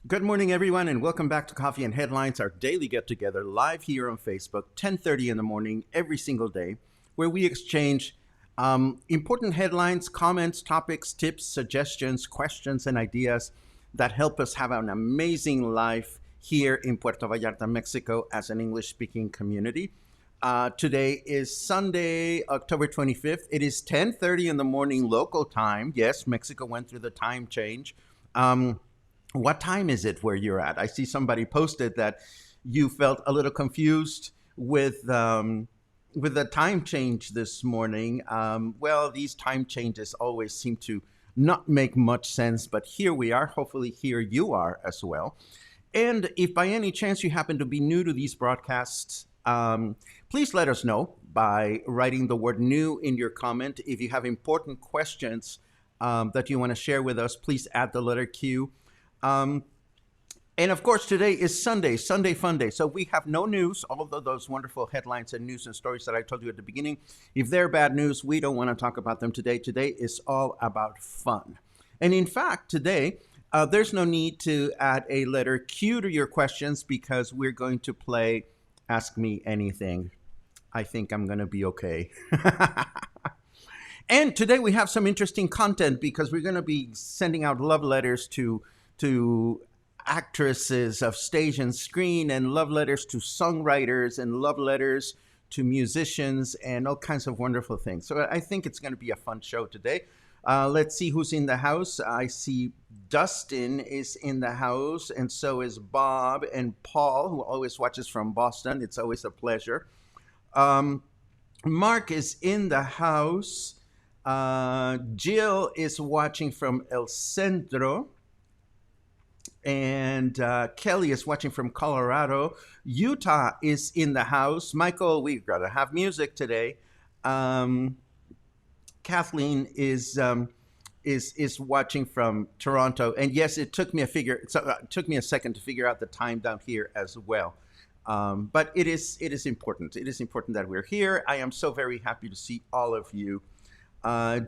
Good morning, everyone, and welcome back to Coffee and Headlines, our daily get-together live here on Facebook, 10:30 in the morning, every single day, where we exchange important headlines, comments, topics, tips, suggestions, questions, and ideas that help us have an amazing life here in Puerto Vallarta, Mexico, as an English-speaking community. Today is Sunday, October 25th. It is 10:30 in the morning local time. Yes, Mexico went through the time change. What time is it where you're at? I see somebody posted that you felt a little confused with the time change this morning. Well, these time changes always seem to not make much sense, but here we are. Hopefully here you are as well. And if by any chance you happen to be new to these broadcasts, please let us know by writing the word new in your comment. If you have important questions that you want to share with us, please add the letter Q. And of course, today is Sunday Fun Day. So we have no news, although those wonderful headlines and news and stories that I told you at the beginning, if they're bad news, we don't want to talk about them today. Today is all about fun. And in fact, today, there's no need to add a letter Q to your questions because we're going to play Ask Me Anything. I think I'm going to be okay. And today we have some interesting content because we're going to be sending out love letters to actresses of stage and screen, and love letters to songwriters, and love letters to musicians, and all kinds of wonderful things. So I think it's going to be a fun show today. Let's see who's in the house. I see Dustin is in the house, and so is Bob and Paul, who always watches from Boston. It's always a pleasure. Mark is in the house. Jill is watching from El Centro. And Kelly is watching from Colorado. Utah is in the house. Michael, we've got to have music today. Kathleen is watching from Toronto. And yes, it took me a second to figure out the time down here as well. But it is important. It is important that we're here. I am so very happy to see all of you.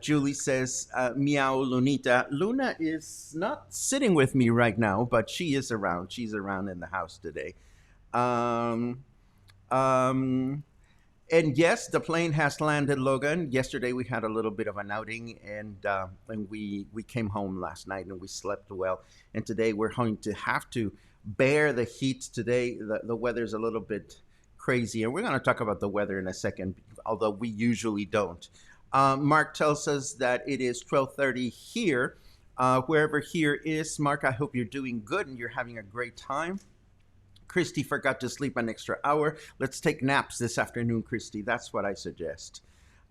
Julie says, meow, Lunita. Luna is not sitting with me right now, but she is around. She's around in the house today. And yes, the plane has landed, Logan. Yesterday we had a little bit of an outing, and we came home last night and we slept well. And today we're going to have to bear the heat today. The weather's a little bit crazy, and we're going to talk about the weather in a second, although we usually don't. Mark tells us that it is 12:30 here. Wherever here is, Mark, I hope you're doing good and you're having a great time. Christy forgot to sleep an extra hour. Let's take naps this afternoon, Christy. That's what I suggest.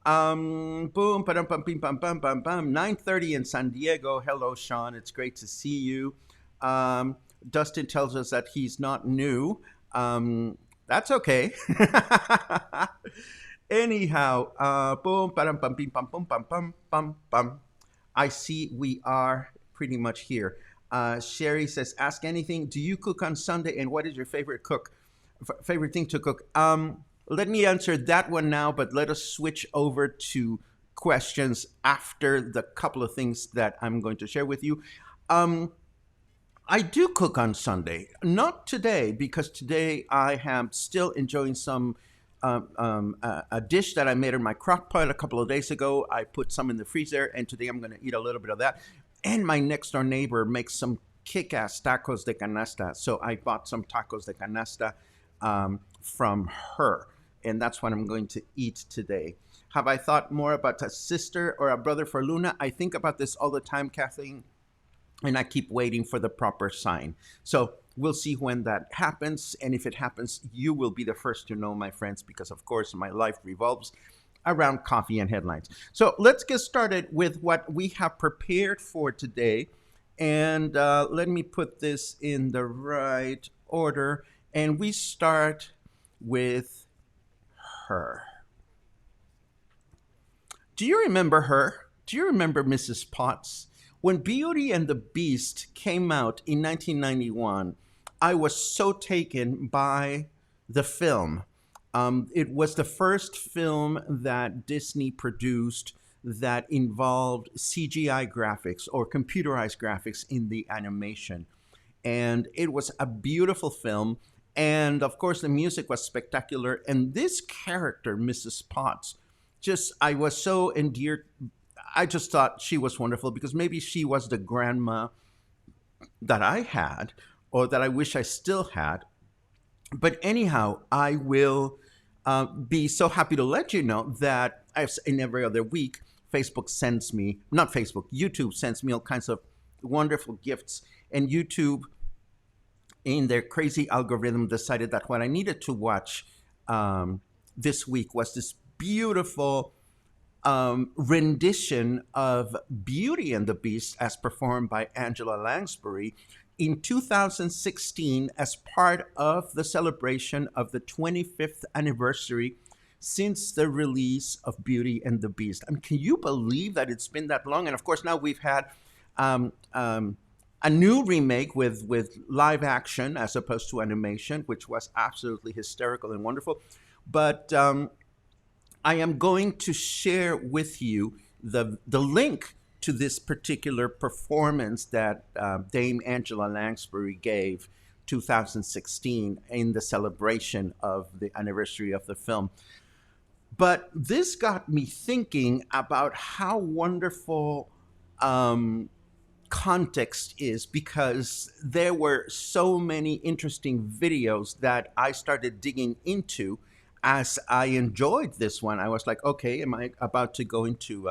Boom, ba-dum, bum, bim, bum, bum, bum, bum. 9:30 in San Diego. Hello, Sean. It's great to see you. Dustin tells us that he's not new. That's okay. Anyhow, boom, ba-dum, bum, bim, bum, bum, bum, bum, bum, bum. I see we are pretty much here. Sherry says, ask anything. Do you cook on Sunday? And what is your favorite thing to cook? Let me answer that one now, but let us switch over to questions after the couple of things that I'm going to share with you. I do cook on Sunday. Not today, because today I am still enjoying some a dish that I made in my crock pot a couple of days ago. I put some in the freezer, and today I'm going to eat a little bit of that. And my next door neighbor makes some kick-ass tacos de canasta. So I bought some tacos de canasta from her. And that's what I'm going to eat today. Have I thought more about a sister or a brother for Luna? I think about this all the time, Kathleen, and I keep waiting for the proper sign. So we'll see when that happens. And if it happens, you will be the first to know, my friends, because, of course, my life revolves around coffee and headlines. So let's get started with what we have prepared for today. And let me put this in the right order. And we start with her. Do you remember her? Do you remember Mrs. Potts? When Beauty and the Beast came out in 1991, I was so taken by the film. It was the first film that Disney produced that involved CGI graphics or computerized graphics in the animation. And it was a beautiful film. And of course, the music was spectacular. And this character, Mrs. Potts, I was so endeared. I just thought she was wonderful because maybe she was the grandma that I had or that I wish I still had. But anyhow, I will be so happy to let you know that in every other week, YouTube sends me all kinds of wonderful gifts. And YouTube, in their crazy algorithm, decided that what I needed to watch this week was this beautiful rendition of Beauty and the Beast as performed by Angela Lansbury in 2016 as part of the celebration of the 25th anniversary since the release of Beauty and the Beast. I mean, can you believe that it's been that long? And of course, now we've had a new remake with live action as opposed to animation, which was absolutely hysterical and wonderful. But I am going to share with you the link to this particular performance that Dame Angela Lansbury gave 2016 in the celebration of the anniversary of the film. But this got me thinking about how wonderful context is, because there were so many interesting videos that I started digging into as I enjoyed this one. I was like, okay, am I about to go into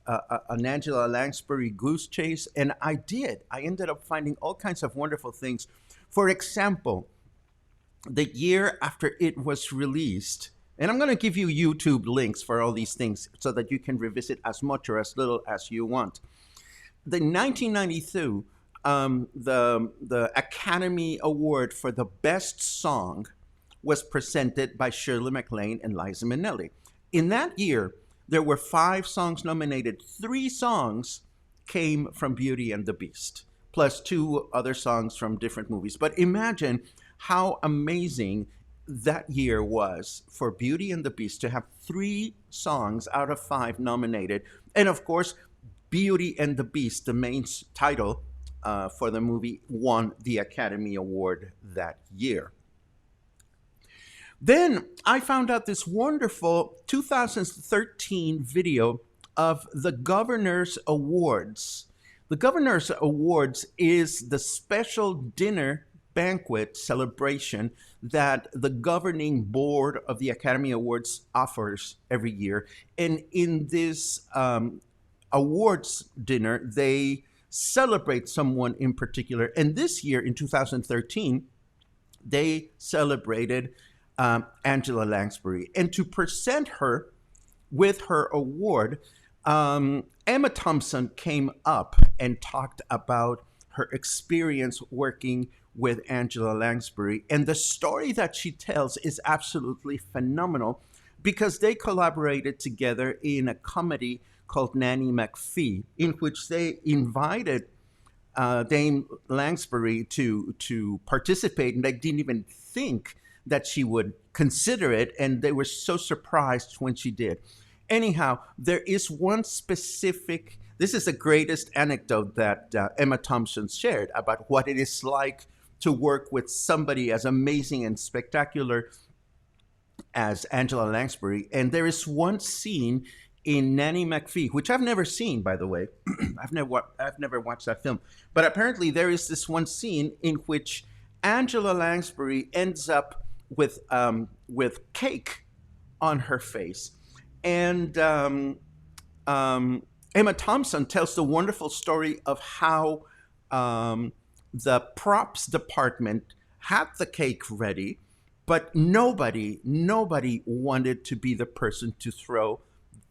an Angela Lansbury goose chase? And I did. I ended up finding all kinds of wonderful things. For example, the year after it was released, and I'm going to give you YouTube links for all these things so that you can revisit as much or as little as you want. The 1992, the Academy Award for the Best Song was presented by Shirley, MacLaine, and Liza Minelli. In that year, there were 5 songs nominated. 3 songs came from Beauty and the Beast, plus 2 other songs from different movies. But imagine how amazing that year was for Beauty and the Beast to have 3 songs out of 5 nominated. And of course, Beauty and the Beast, the main title for the movie, won the Academy Award that year. Then I found out this wonderful 2013 video of the Governor's Awards. The Governor's Awards is the special dinner banquet celebration that the governing board of the Academy Awards offers every year. And in this awards dinner, they celebrate someone in particular. And this year, in 2013, they celebrated Angela Lansbury. And to present her with her award, Emma Thompson came up and talked about her experience working with Angela Lansbury. And the story that she tells is absolutely phenomenal because they collaborated together in a comedy called Nanny McPhee, in which they invited Dame Lansbury to participate, and they didn't even think that she would consider it, and they were so surprised when she did. Anyhow, there is one specific, this is the greatest anecdote that Emma Thompson shared about what it is like to work with somebody as amazing and spectacular as Angela Lansbury. And there is one scene in Nanny McPhee, which I've never seen, by the way. I've never watched that film, but apparently there is this one scene in which Angela Lansbury ends up with cake on her face, and Emma Thompson tells the wonderful story of how the props department had the cake ready, but nobody wanted to be the person to throw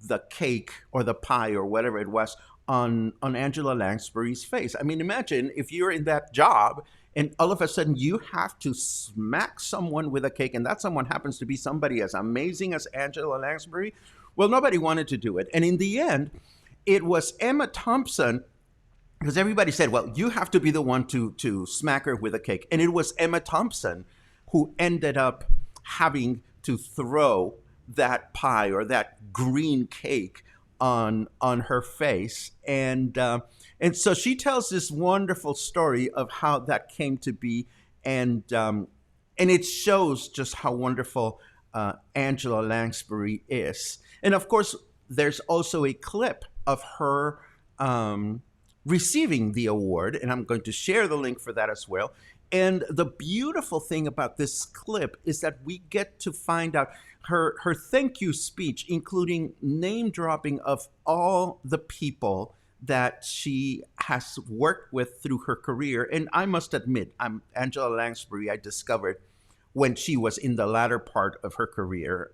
the cake or the pie or whatever it was on Angela Lansbury's face. I mean, imagine if you're in that job and all of a sudden you have to smack someone with a cake, and that someone happens to be somebody as amazing as Angela Lansbury. Well, nobody wanted to do it. And in the end, it was Emma Thompson, because everybody said, well, you have to be the one to smack her with a cake. And it was Emma Thompson who ended up having to throw that pie or that green cake on her face. And so she tells this wonderful story of how that came to be. And it shows just how wonderful Angela Lansbury is. And of course, there's also a clip of her receiving the award, and I'm going to share the link for that as well. And the beautiful thing about this clip is that we get to find out her thank you speech, including name dropping of all the people that she has worked with through her career. And I must admit, Angela Lansbury, I discovered when she was in the latter part of her career.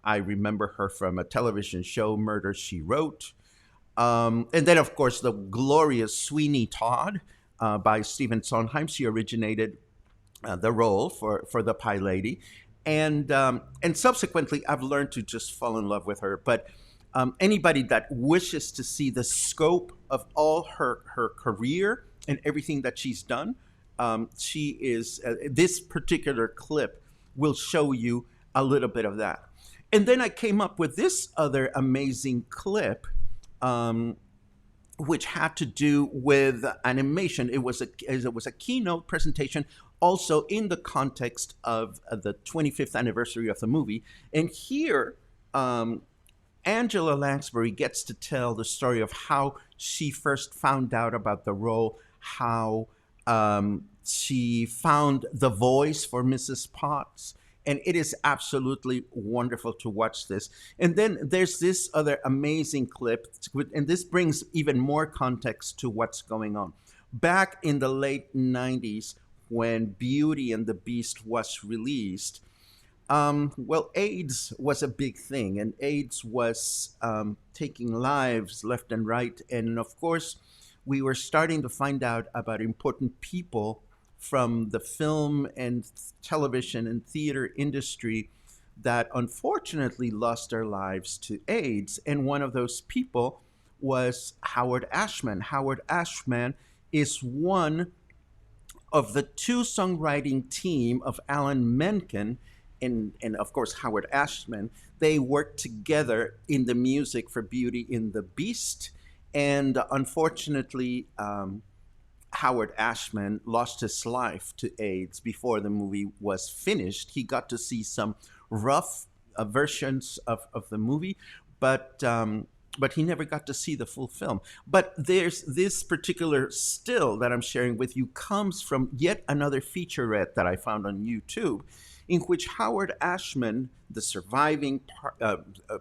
I remember her from a television show, Murder, She Wrote. And then, of course, the glorious Sweeney Todd by Stephen Sondheim. She originated the role for the Pie Lady. And subsequently, I've learned to just fall in love with her. But anybody that wishes to see the scope of all her career and everything that she's done, she is, this particular clip will show you a little bit of that. And then I came up with this other amazing clip, which had to do with animation. It was a keynote presentation, also in the context of the 25th anniversary of the movie. And here, Angela Lansbury gets to tell the story of how she first found out about the role, how she found the voice for Mrs. Potts. And it is absolutely wonderful to watch this. And then there's this other amazing clip, and this brings even more context to what's going on. Back in the late 90s, when Beauty and the Beast was released, well, AIDS was a big thing, and AIDS was taking lives left and right. And of course, we were starting to find out about important people from the film and television and theater industry that unfortunately lost their lives to AIDS. And one of those people was Howard Ashman. Howard Ashman is one of the two songwriting team of Alan Menken and of course Howard Ashman. They worked together in the music for Beauty and the Beast. And unfortunately, Howard Ashman lost his life to AIDS before the movie was finished. He got to see some rough versions of the movie, but he never got to see the full film. But there's this particular still that I'm sharing with you comes from yet another featurette that I found on YouTube, in which Howard Ashman, the surviving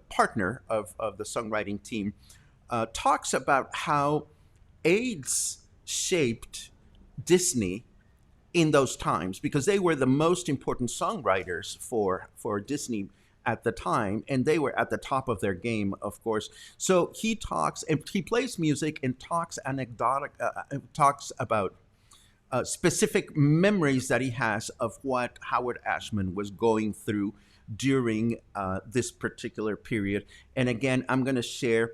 partner of the songwriting team, talks about how AIDS shaped Disney in those times, because they were the most important songwriters for Disney at the time, and they were at the top of their game, of course. So he talks and he plays music and talks talks about specific memories that he has of what Howard Ashman was going through during this particular period. And again, I'm going to share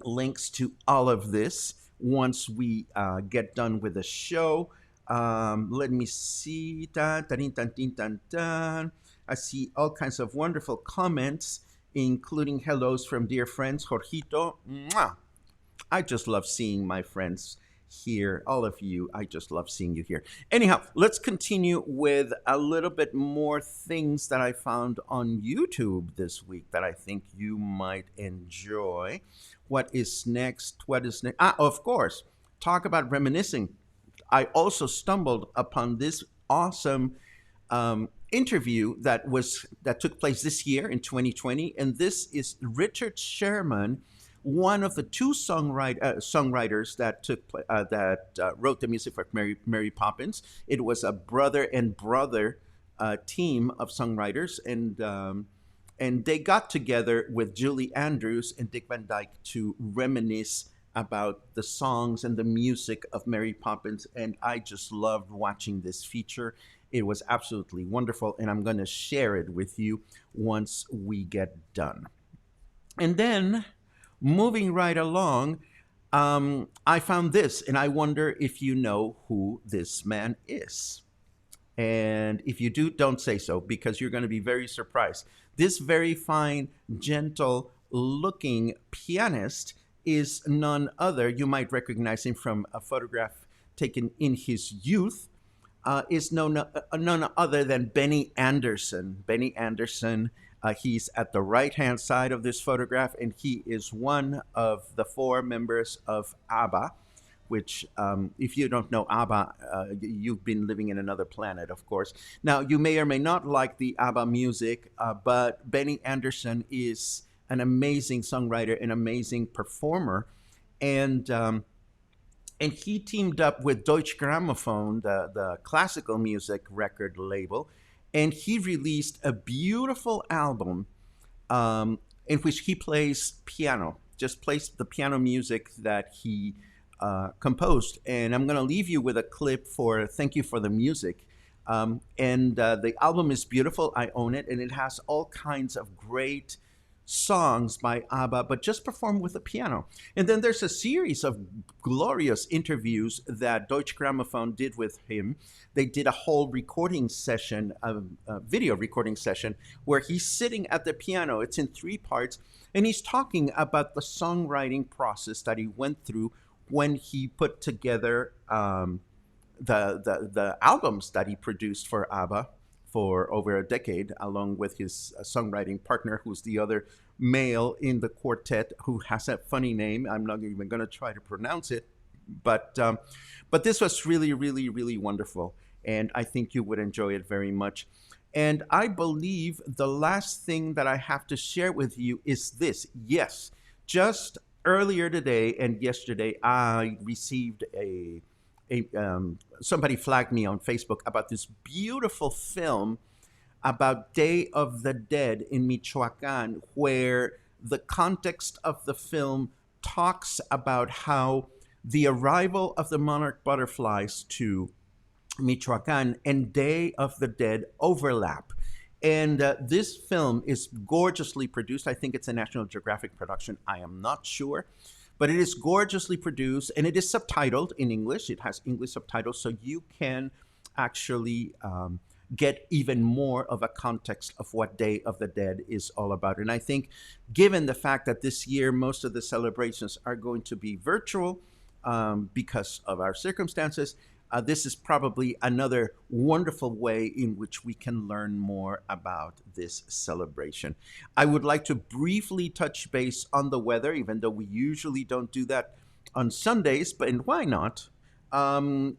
links to all of this once we get done with the show. Let me see. I see all kinds of wonderful comments, including hellos from dear friends. Jorgito, mwah. I just love seeing my friends here. All of you, I just love seeing you here. Anyhow, let's continue with a little bit more things that I found on YouTube this week that I think you might enjoy. What is next? What is next? Of course, talk about reminiscing. I also stumbled upon this awesome interview that took place this year in 2020, and this is Richard Sherman, one of the two songwriters that wrote the music for Mary Poppins. It was a brother and brother team of songwriters, and they got together with Julie Andrews and Dick Van Dyke to reminisce about the songs and the music of Mary Poppins, and I just loved watching this feature. It was absolutely wonderful, and I'm going to share it with you once we get done. And then, moving right along, I found this, and I wonder if you know who this man is. And if you do, don't say so, because you're going to be very surprised. This very fine, gentle looking pianist is none other, you might recognize him from a photograph taken in his youth, is none other than Benny Andersson. Benny Andersson, he's at the right-hand side of this photograph, and he is one of the four members of ABBA, which, if you don't know ABBA, you've been living in another planet, of course. Now, you may or may not like the ABBA music, but Benny Andersson is an amazing songwriter, an amazing performer, and he teamed up with Deutsche Grammophon, the classical music record label, and he released a beautiful album in which he plays piano, just plays the piano music that he composed. And I'm going to leave you with a clip for Thank You for the Music. The album is beautiful. I own it, and it has all kinds of great songs by ABBA, but just performed with the piano. And then there's a series of glorious interviews that Deutsche Grammophon did with him. They did a whole recording session, a video recording session, where he's sitting at the piano. It's in 3 parts, and he's talking about the songwriting process that he went through when he put together the albums that he produced for ABBA for over a decade, along with his songwriting partner, who's the other male in the quartet, who has a funny name. I'm not even going to try to pronounce it, but this was really, really, really wonderful, and I think you would enjoy it very much. And I believe the last thing that I have to share with you is this. Yes, just earlier today and yesterday, I received somebody flagged me on Facebook about this beautiful film about Day of the Dead in Michoacan, where the context of the film talks about how the arrival of the monarch butterflies to Michoacan and Day of the Dead overlap. And this film is gorgeously produced. I think it's a National Geographic production. I am not sure. But it is gorgeously produced, and it is subtitled in English. It has English subtitles, so you can actually get even more of a context of what Day of the Dead is all about. And I think, given the fact that this year most of the celebrations are going to be virtual because of our circumstances, this is probably another wonderful way in which we can learn more about this celebration. I would like to briefly touch base on the weather, even though we usually don't do that on Sundays, but and why not?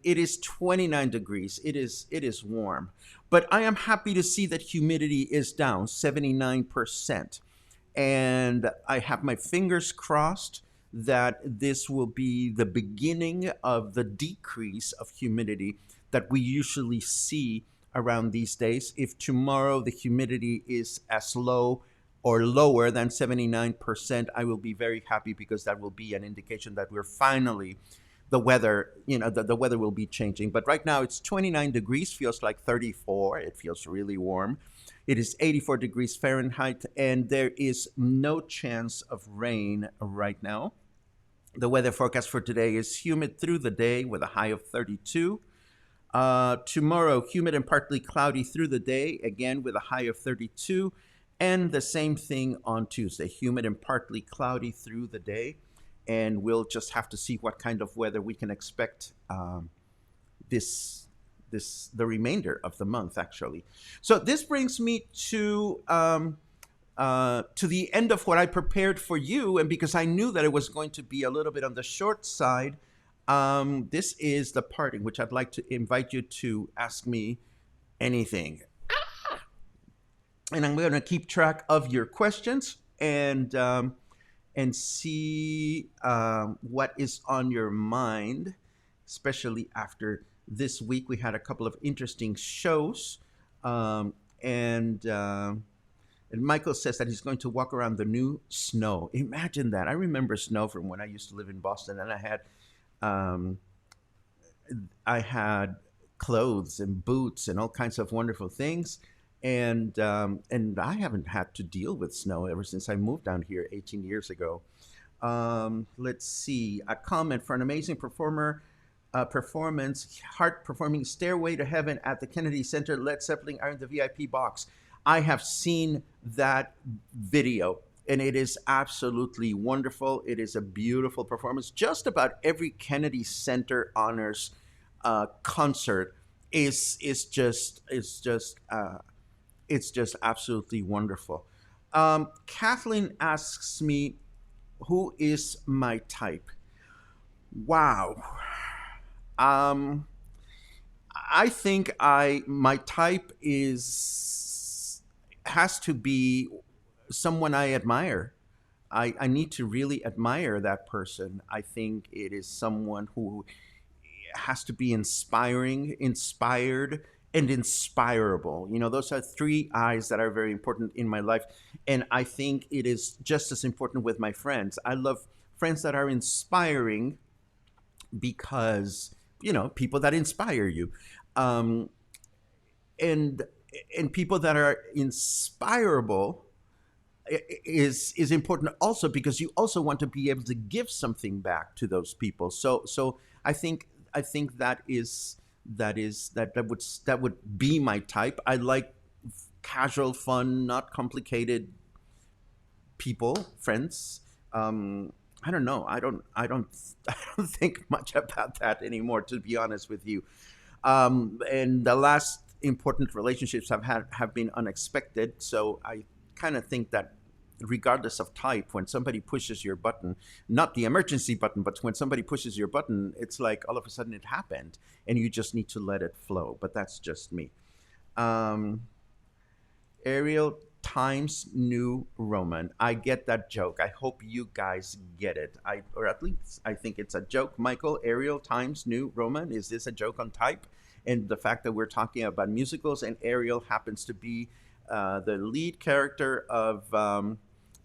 It is 29 degrees. It is warm. But I am happy to see that humidity is down 79%. And I have my fingers crossed that this will be the beginning of the decrease of humidity that we usually see around these days. If tomorrow the humidity is as low or lower than 79%, I will be very happy, because that will be an indication that we're finally, the weather, the weather will be changing. But right now it's 29 degrees, feels like 34. It feels really warm. It is 84 degrees Fahrenheit, and there is no chance of rain right now. The weather forecast for today is humid through the day with a high of 32. Tomorrow, humid and partly cloudy through the day, again with a high of 32. And the same thing on Tuesday, humid and partly cloudy through the day, and we'll just have to see what kind of weather we can expect this the remainder of the month, actually. So this brings me to the end of what I prepared for you, and because I knew that it was going to be a little bit on the short side, this is the part in which I'd like to invite you to ask me anything. And I'm going to keep track of your questions and see what is on your mind, especially after this week. We had a couple of interesting shows, and Michael says that he's going to walk around the new snow. Imagine that! I remember snow from when I used to live in Boston, and I had clothes and boots and all kinds of wonderful things. And I haven't had to deal with snow ever since I moved down here 18 years ago. Let's see, a comment for an amazing performance, Heart performing "Stairway to Heaven" at the Kennedy Center. Led Zeppelin are in the VIP box. I have seen that video, and it is absolutely wonderful. It is a beautiful performance. Just about every Kennedy Center honors concert is just it's just absolutely wonderful. Kathleen asks me, who is my type? Wow. I think my type has to be someone I admire. I need to really admire that person. I think it is someone who has to be inspiring, inspired, and inspirable. You know, those are three I's that are very important in my life. And I think it is just as important with my friends. I love friends that are inspiring because, you know, people that inspire you. And people that are inspirable is important also because you also want to be able to give something back to those people. So I think that would be my type. I like casual, fun, not complicated people, friends. I don't know. I don't think much about that anymore, to be honest with you. And the last important relationships I've had have been unexpected. So I kind of think that regardless of type, when somebody pushes your button, not the emergency button, but when somebody pushes your button, it's like all of a sudden it happened and you just need to let it flow. But that's just me. Ariel Times New Roman. I get that joke. I hope you guys get it. Or at least I think it's a joke. Michael, Ariel Times New Roman. Is this a joke on type? And the fact that we're talking about musicals and Ariel happens to be the lead character of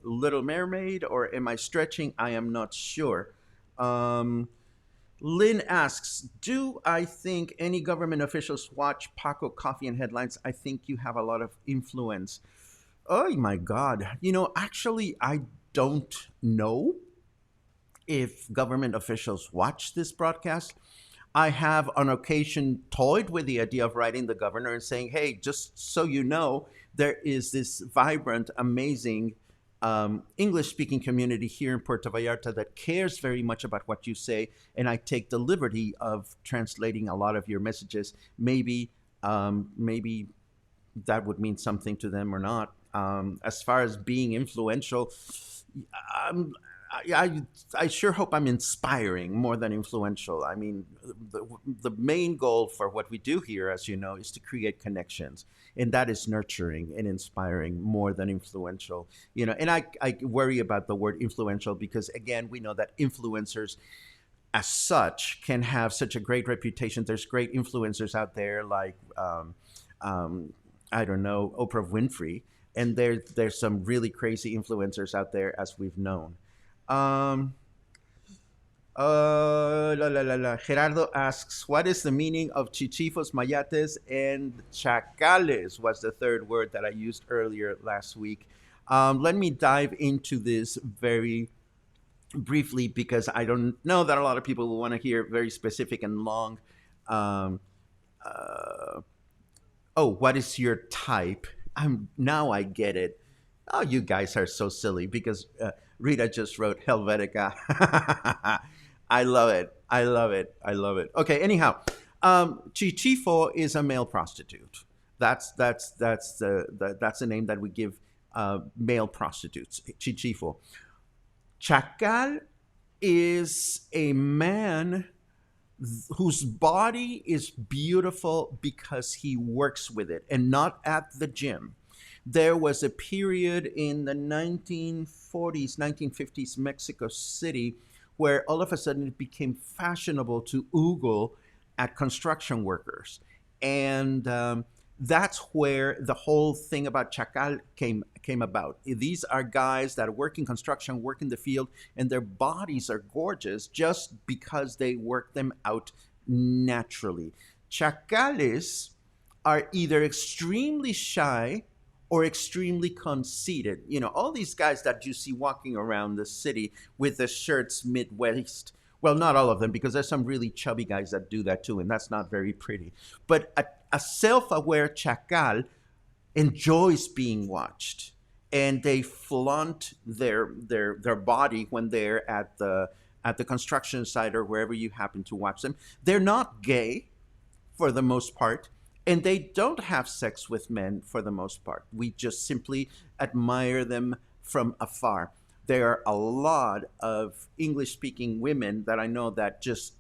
Little Mermaid, or am I stretching? I am not sure. Lynn asks, do I think any government officials watch Paco Coffee and Headlines? I think you have a lot of influence. Oh my God. You know, actually, I don't know if government officials watch this broadcast. I have on occasion toyed with the idea of writing the governor and saying, hey, just so you know, there is this vibrant, amazing English-speaking community here in Puerto Vallarta that cares very much about what you say, and I take the liberty of translating a lot of your messages. Maybe that would mean something to them or not. As far as being influential, I sure hope I'm inspiring more than influential. I mean, the main goal for what we do here, as you know, is to create connections. And that is nurturing and inspiring more than influential. You know, and I worry about the word influential because, again, we know that influencers as such can have such a great reputation. There's great influencers out there like, I don't know, Oprah Winfrey. And there's some really crazy influencers out there, as we've known. Gerardo asks, what is the meaning of chichifos, mayates, and chacales? Was the third word that I used earlier last week. Let me dive into this very briefly because I don't know that a lot of people will want to hear very specific and long. What is your type? Now I get it. Oh, you guys are so silly because Rita just wrote Helvetica. I love it. I love it. I love it. Okay. Anyhow, Chichifo is a male prostitute. That's the name that we give male prostitutes. Chichifo. Chacal is a man whose body is beautiful because he works with it and not at the gym. There was a period in the 1940s, 1950s Mexico City where all of a sudden it became fashionable to ogle at construction workers. And that's where the whole thing about chacal came about. These are guys that work in construction, work in the field, and their bodies are gorgeous just because they work them out naturally. Chacales are either extremely shy or extremely conceited. You know, all these guys that you see walking around the city with the shirts mid waist. Well, not all of them, because there's some really chubby guys that do that too, and that's not very pretty. But a self aware chacal enjoys being watched, and they flaunt their body when they're at the construction site or wherever you happen to watch them. They're not gay for the most part, and they don't have sex with men for the most part. We just simply admire them from afar. There are a lot of English speaking women that I know that just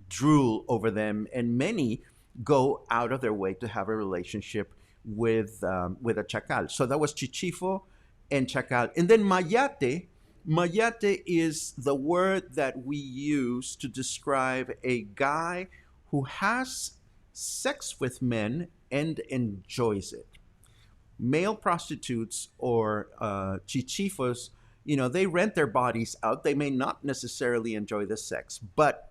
drool over them, and many go out of their way to have a relationship with a chacal. So that was Chichifo and chacal. And then mayate. Mayate is the word that we use to describe a guy who has sex with men and enjoys it. Male prostitutes or chichifos, you know, they rent their bodies out. They may not necessarily enjoy the sex, but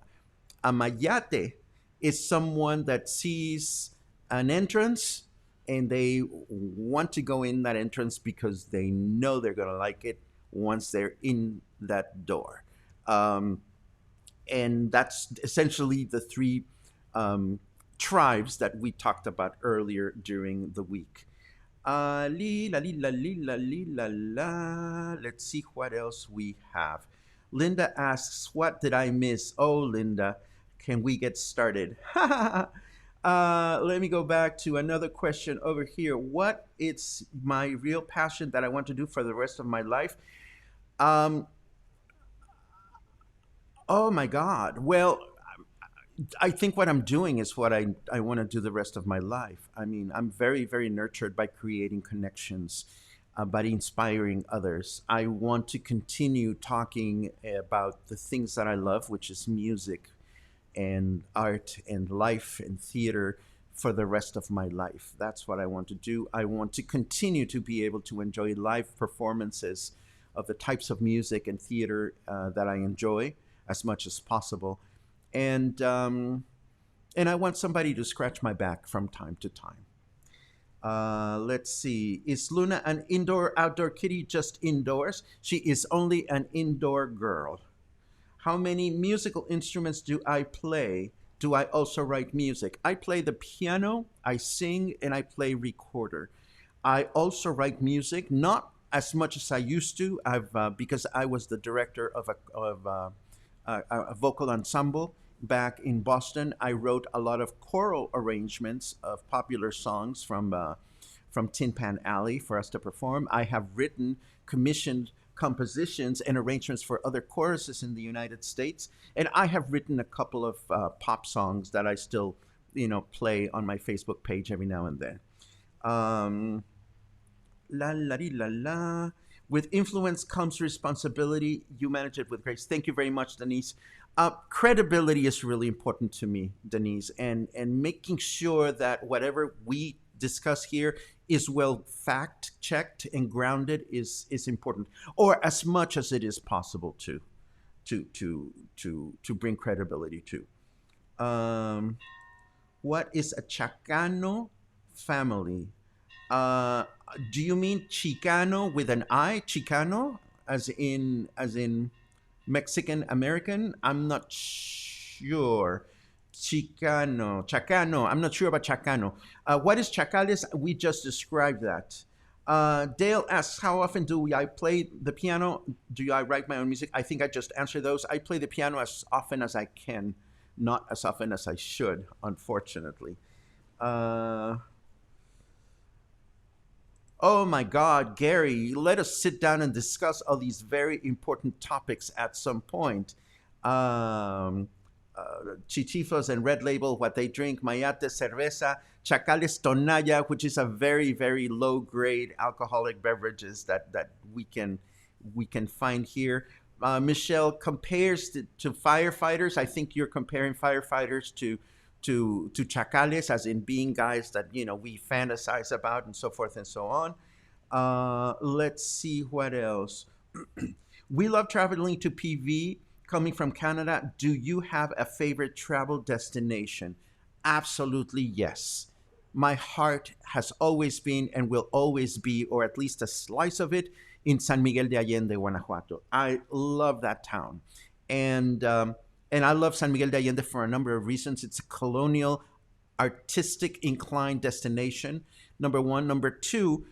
a mayate is someone that sees an entrance and they want to go in that entrance because they know they're going to like it once they're in that door. And that's essentially the three tribes that we talked about earlier during the week. Li, la, li, la, li, la, li, la, la. Let's see what else we have. Linda asks, what did I miss? Oh, Linda, can we get started? Let me go back to another question over here. What is my real passion that I want to do for the rest of my life? Um, oh my God. Well, I think what I'm doing is what I want to do the rest of my life. I mean, I'm very, very nurtured by creating connections, by inspiring others. I want to continue talking about the things that I love, which is music and art and life and theater for the rest of my life. That's what I want to do. I want to continue to be able to enjoy live performances of the types of music and theater that I enjoy as much as possible. And I want somebody to scratch my back from time to time. Let's see. Is Luna an indoor outdoor kitty? Just indoors? She is only an indoor girl. How many musical instruments do I play? Do I also write music? I play the piano, I sing, and I play recorder. I also write music, not as much as I used to. I've because I was the director of a vocal ensemble back in Boston. I wrote a lot of choral arrangements of popular songs from Tin Pan Alley for us to perform. I have written commissioned compositions and arrangements for other choruses in the United States, and I have written a couple of pop songs that I still, play on my Facebook page every now and then. Um, La la di la la. With influence comes responsibility. You manage it with grace. Thank you very much, Denise. Credibility is really important to me, Denise, and making sure that whatever we discuss here is well fact checked and grounded is important, or as much as it is possible to bring credibility to. Um, what is a Chacano family? Uh, do you mean Chicano with an I? Chicano, as in Mexican American? I'm not sure. Chicano, Chacano. I'm not sure about Chacano. What is Chacales? We just described that. Dale asks, how often do I play the piano? Do I write my own music? I think I just answered those. I play the piano as often as I can, not as often as I should, unfortunately. Uh, oh my God, Gary, let us sit down and discuss all these very important topics at some point. Um, Chichifos and Red Label, what they drink, Mayate Cerveza, Chacales Tonalla, which is a very, very low grade alcoholic beverages that we can find here. Michelle compares to firefighters. I think you're comparing firefighters to chacales, as in being guys that we fantasize about and so forth and so on. Let's see what else. We love traveling to PV. Coming from Canada, do you have a favorite travel destination? Absolutely yes. My heart has always been and will always be, or at least a slice of it, in San Miguel de Allende, Guanajuato. I love that town, and and I love San Miguel de Allende for a number of reasons. It's a colonial, artistic inclined destination. Number one. Number two.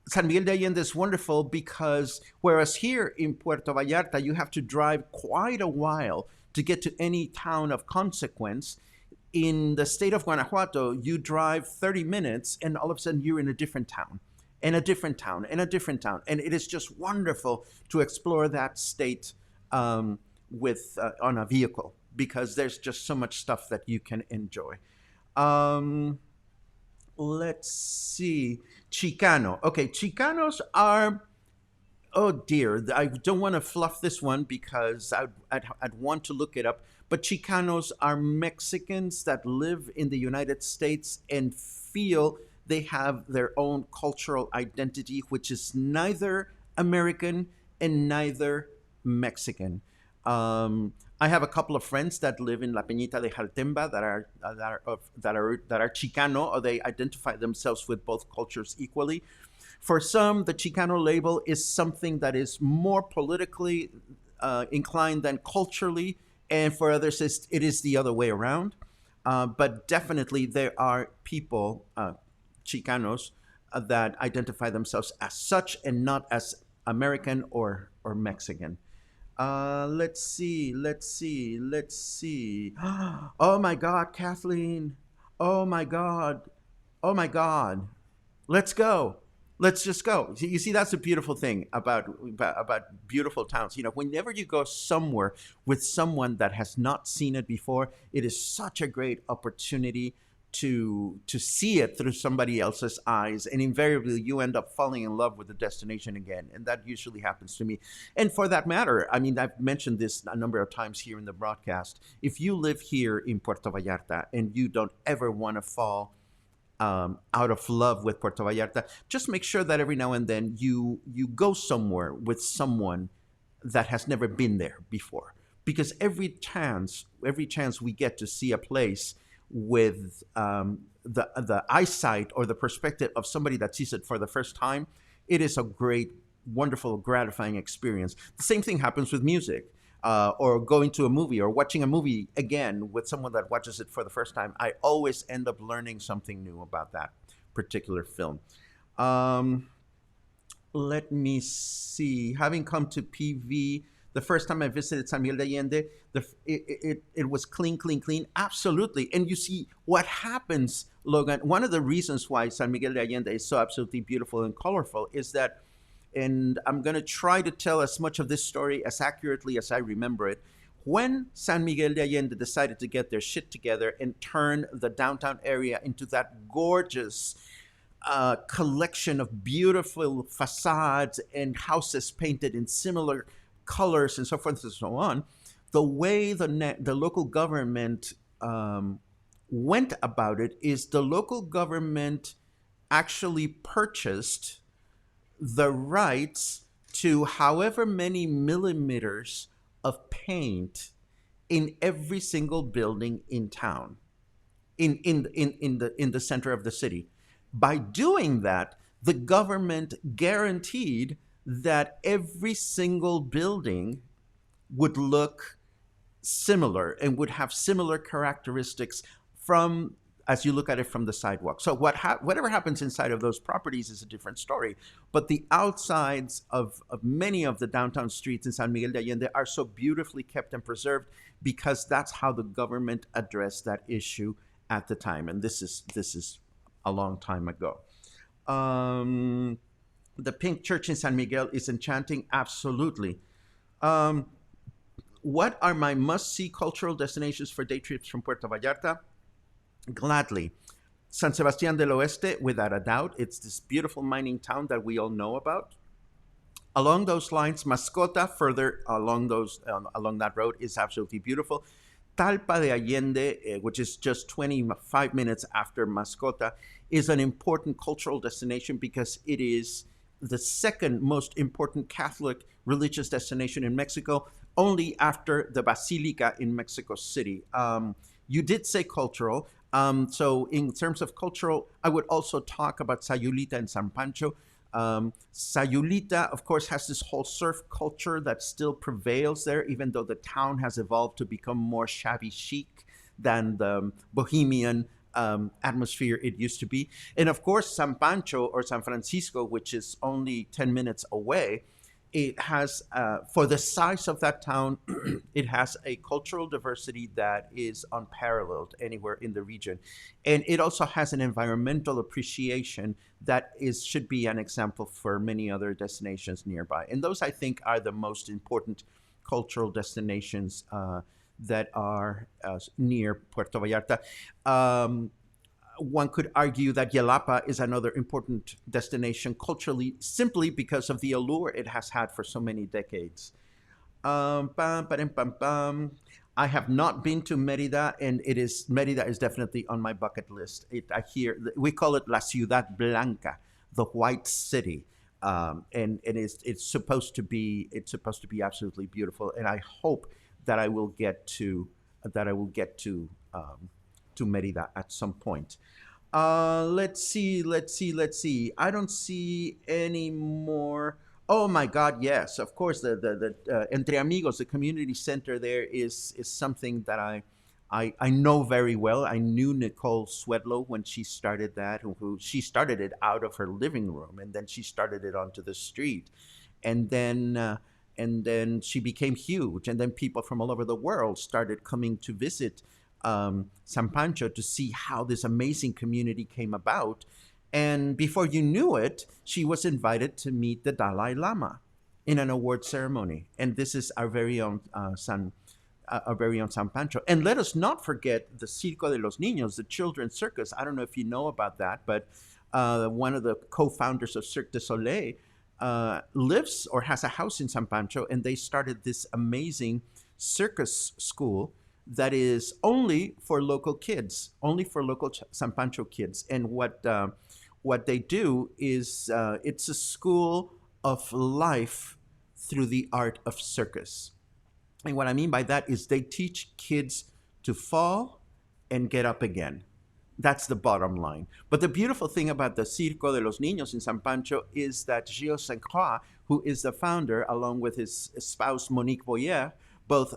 San Miguel de Allende is wonderful because whereas here in Puerto Vallarta you have to drive quite a while to get to any town of consequence, in the state of Guanajuato you drive 30 minutes and all of a sudden you're in a different town, and a different town, and a different town, and it is just wonderful to explore that state with on a vehicle, because there's just so much stuff that you can enjoy. Um, let's see. Chicano. Okay, Chicanos are, oh dear, I don't want to fluff this one because I'd want to look it up. But Chicanos are Mexicans that live in the United States and feel they have their own cultural identity, which is neither American and neither Mexican. I have a couple of friends that live in La Peñita de Jaltemba that are Chicano, or they identify themselves with both cultures equally. For some, the Chicano label is something that is more politically inclined than culturally, and for others, it is the other way around. But definitely, there are people, Chicanos, that identify themselves as such and not as American or Mexican. Let's see, let's see, let's see. Oh my God, Kathleen. Oh my God. Oh my God. Let's go. Let's just go. You see, that's a beautiful thing about beautiful towns. Whenever you go somewhere with someone that has not seen it before, it is such a great opportunity to see it through somebody else's eyes, and invariably you end up falling in love with the destination again, and that usually happens to me. And for that matter, I mean, I've mentioned this a number of times here in the broadcast. If you live here in Puerto Vallarta and you don't ever want to fall out of love with Puerto Vallarta, just make sure that every now and then you go somewhere with someone that has never been there before, because every chance we get to see a place with the eyesight or the perspective of somebody that sees it for the first time, it is a great, wonderful, gratifying experience. The same thing happens with music, or going to a movie or watching a movie again with someone that watches it for the first time. I always end up learning something new about that particular film. Um, Let me see. Having come to PV, the first time I visited San Miguel de Allende, it was clean, clean, clean. Absolutely. And you see what happens, Logan. One of the reasons why San Miguel de Allende is so absolutely beautiful and colorful is that, and I'm going to try to tell as much of this story as accurately as I remember it. When San Miguel de Allende decided to get their shit together and turn the downtown area into that gorgeous collection of beautiful facades and houses painted in similar colors and so forth and so on, the way the local government went about it is the local government actually purchased the rights to however many millimeters of paint in every single building in town, in the center of the city. By doing that, the government guaranteed that every single building would look similar and would have similar characteristics from as you look at it from the sidewalk. So whatever happens inside of those properties is a different story. But the outsides of many of the downtown streets in San Miguel de Allende are so beautifully kept and preserved because that's how the government addressed that issue at the time. And this is a long time ago. Um, the Pink Church in San Miguel is enchanting, absolutely. Um, what are my must-see cultural destinations for day trips from Puerto Vallarta? Gladly. San Sebastián del Oeste, without a doubt. It's this beautiful mining town that we all know about. Along those lines, Mascota, further along that road, is absolutely beautiful. Talpa de Allende, which is just 25 minutes after Mascota, is an important cultural destination because it is the second most important Catholic religious destination in Mexico, only after the Basilica in Mexico City. You did say cultural. So in terms of cultural, I would also talk about Sayulita and San Pancho. Sayulita, of course, has this whole surf culture that still prevails there, even though the town has evolved to become more shabby chic than the bohemian atmosphere it used to be. And of course, San Pancho or San Francisco, which is only 10 minutes away, it has, for the size of that town, it has a cultural diversity that is unparalleled anywhere in the region. And it also has an environmental appreciation that should be an example for many other destinations nearby. And those, I think, are the most important cultural destinations that are near Puerto Vallarta. One could argue that Yelapa is another important destination culturally, simply because of the allure it has had for so many decades. I have not been to Merida, and Merida is definitely on my bucket list. I hear we call it La Ciudad Blanca, the White City, and it's supposed to be absolutely beautiful. And I hope that I will get to Merida at some point. Let's see. I don't see any more. Oh my God, yes, of course. The Entre Amigos, the community center there is something that I know very well. I knew Nicole Swedlow when she started that, who she started it out of her living room, and then she started it onto the street, and then she became huge, and then people from all over the world started coming to visit San Pancho to see how this amazing community came about. And before you knew it, she was invited to meet the Dalai Lama in an award ceremony. And this is our very own San Pancho. And let us not forget the Circo de los Niños, the children's circus. I don't know if you know about that, but one of the co-founders of Cirque du Soleil lives or has a house in San Pancho, and they started this amazing circus school that is only for local kids, only for local San Pancho kids. And what they do is it's a school of life through the art of circus. And what I mean by that is they teach kids to fall and get up again. That's the bottom line. But the beautiful thing about the Circo de los Niños in San Pancho is that Gilles Saint Croix, who is the founder, along with his spouse Monique Boyer, both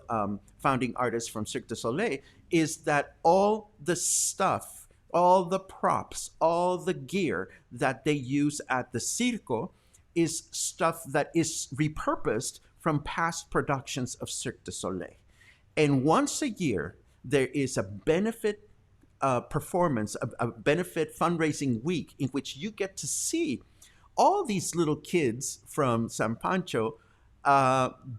founding artists from Cirque du Soleil, is that all the stuff, all the props, all the gear that they use at the Circo is stuff that is repurposed from past productions of Cirque du Soleil. And once a year, there is a benefit performance, a benefit fundraising week in which you get to see all these little kids from San Pancho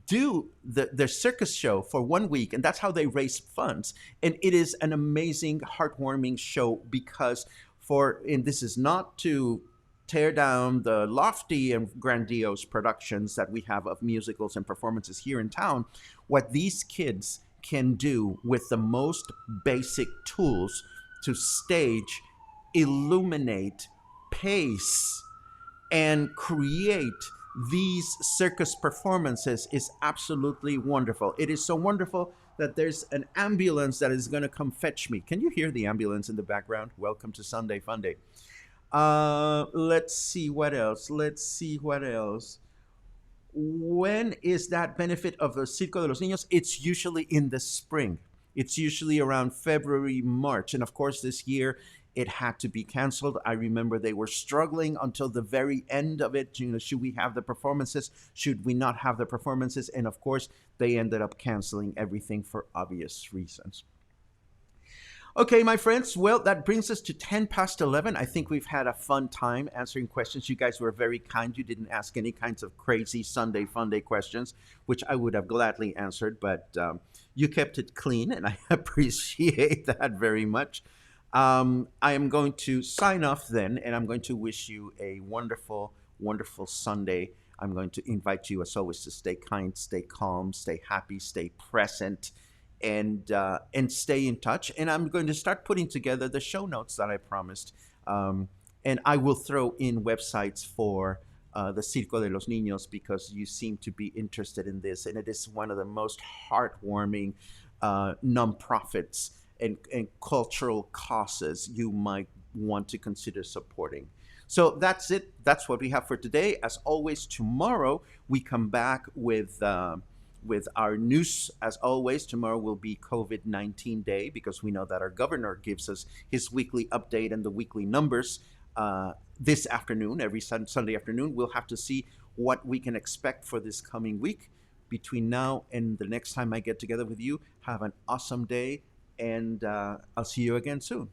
do their circus show for 1 week, and that's how they raise funds. And it is an amazing, heartwarming show because and this is not to tear down the lofty and grandiose productions that we have of musicals and performances here in town. What these kids can do with the most basic tools to stage, illuminate, pace, and create these circus performances is absolutely wonderful. It is so wonderful that there's an ambulance that is going to come fetch me. Can you hear the ambulance in the background? Welcome to Sunday Fun Day. Let's see what else. When is that benefit of the Circo de los Niños? It's usually in the spring. It's usually around February, March. And of course, this year it had to be canceled. I remember they were struggling until the very end of it. Should we have the performances? Should we not have the performances? And of course, they ended up canceling everything for obvious reasons. Okay, my friends, well, that brings us to 10 past 11. I think we've had a fun time answering questions. You guys were very kind. You didn't ask any kinds of crazy Sunday fun day questions, which I would have gladly answered, but you kept it clean, and I appreciate that very much. I am going to sign off then, and I'm going to wish you a wonderful, wonderful Sunday. I'm going to invite you, as always, to stay kind, stay calm, stay happy, stay present, and stay in touch. And I'm going to start putting together the show notes that I promised. And I will throw in websites for the Circo de los Niños, because you seem to be interested in this, and it is one of the most heartwarming nonprofits and cultural causes you might want to consider supporting. So that's it. That's what we have for today. As always, tomorrow we come back with our news. As always, tomorrow will be COVID-19 day, because we know that our governor gives us his weekly update and the weekly numbers this afternoon, every Sunday afternoon. We'll have to see what we can expect for this coming week. Between now and the next time I get together with you, have an awesome day, and I'll see you again soon.